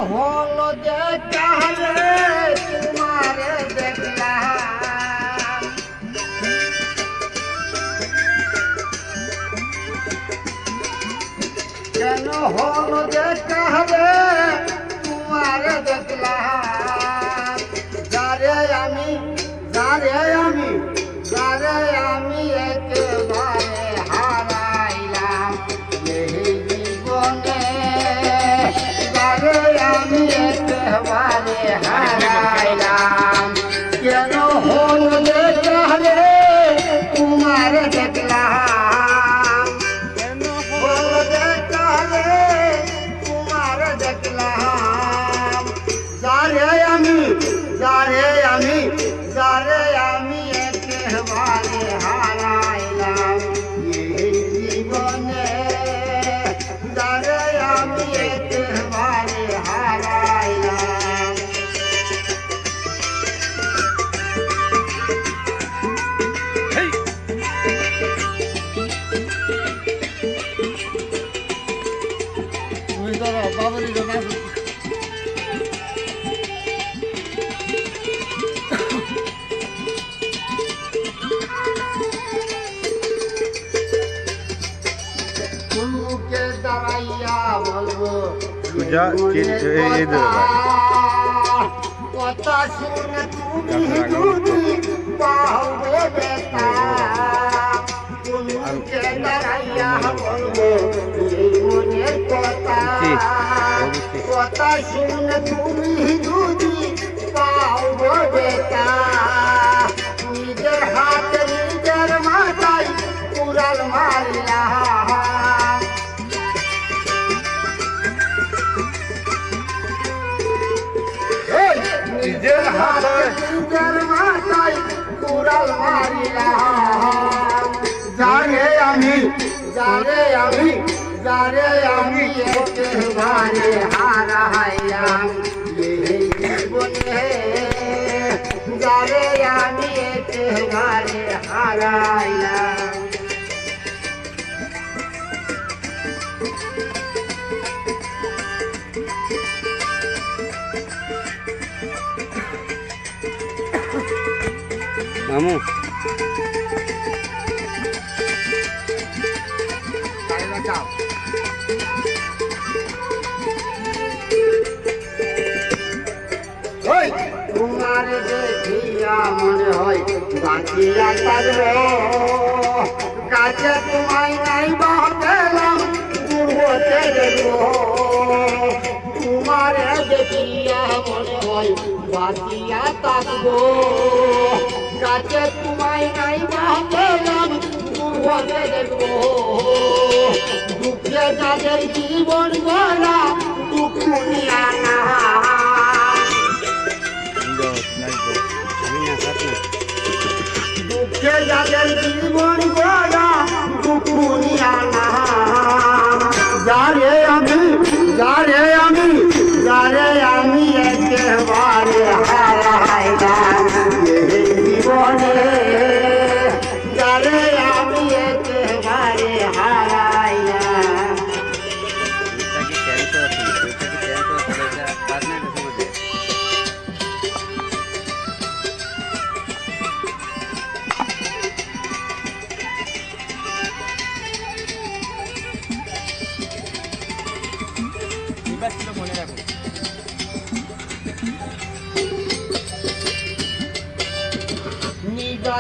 হলো যে কালে তোমারে দেখলাম কেন হলো যে কালে তোমারে দেখলাম যারে আমি একেবারে হারাইলাম এই জীবনে যারে আমি একেবারে হারাইলাম কেন হলো যে কালে তোমারে দেখলাম কেন হলো যে কালে তোমারে দেখলাম যারে আমি একেবারে হারাইলাম এই জীবনে যারে আমি একেবারে হারাইলাম তুমি তো বাবুরি জন্য মুখে দাঁড়াইয়া বলবো কথা শুনে তুমি যদি পাহবে বেতা মুখে দাঁড়াইয়া বলবো এই মনের কথা শুনে তুমি যদি পাহবে বেতা নিজের হাতে নিজের মাথায় কুড়াল মারিলা নিজের হাতে নিজের মাথায় কুড়াল মারিলাম যারে আমি একেবারে হারাইলাম এই জীবনে যারে আমি একেবারে হারাইলাম মামু তোমার দেখিয়া মনে হয় বাঁচিয়া থাকবে কাছে তোমায় নাই বা পেলাম দূর হতে দেখবো তোমার দেখিয়া মনে হয় বাঁচিয়া থাকবো কাছে তোমায় নাই বা পেলাম দূর হতে দেখবো দুঃখে যাদের জীবন গড়া দুঃখ নিয়া না দুঃখে যাদের জীবন গড়া দুঃখ নিয়া না যারে আমি একেবারে হারাইলাম এই জীবনে যারে আমি একেবারে হারাইলাম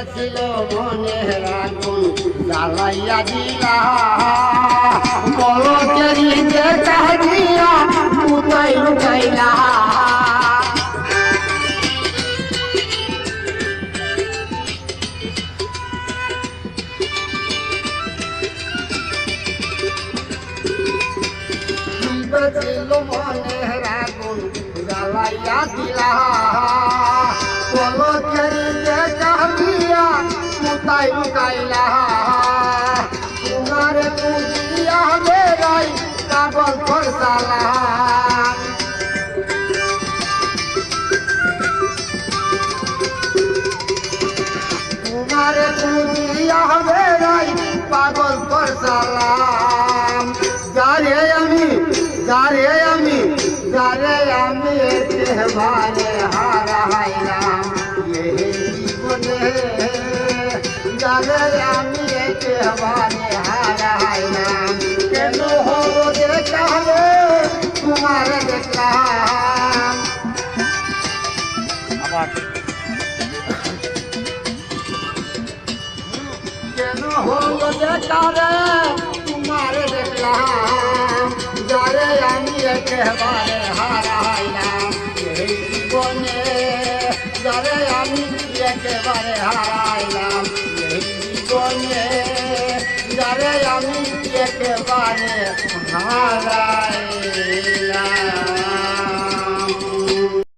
ছিল মনের আগুন জ্বালাইয়া দিলা বলকেরি যে চাহিয়া কোথায় লুকাইলা ছিল মনের আগুন জ্বালাইয়া দিলা বলকেরি যে চাহিয়া কোথায় লুকাইলা তোমার পুজিয়া বেড়াই কাবল ফরসালা তোমার পুজিয়া বেড়াই পাগল তোর সালাম যারে আমি যারে আমি একেবারে হারাইলাম এই জীবনে যারে আমি একেবারে হারাইলাম কেন হলো দেখালে তোমার দেখলাম কেন হলো দেখালে তোমার দেখলাম যারে আমি একেবারে হারাইলাম এই জীবনে যারে আমি একেবারে হারাইলাম এই জীবনে যারে আমি একেবারে হারাইলাম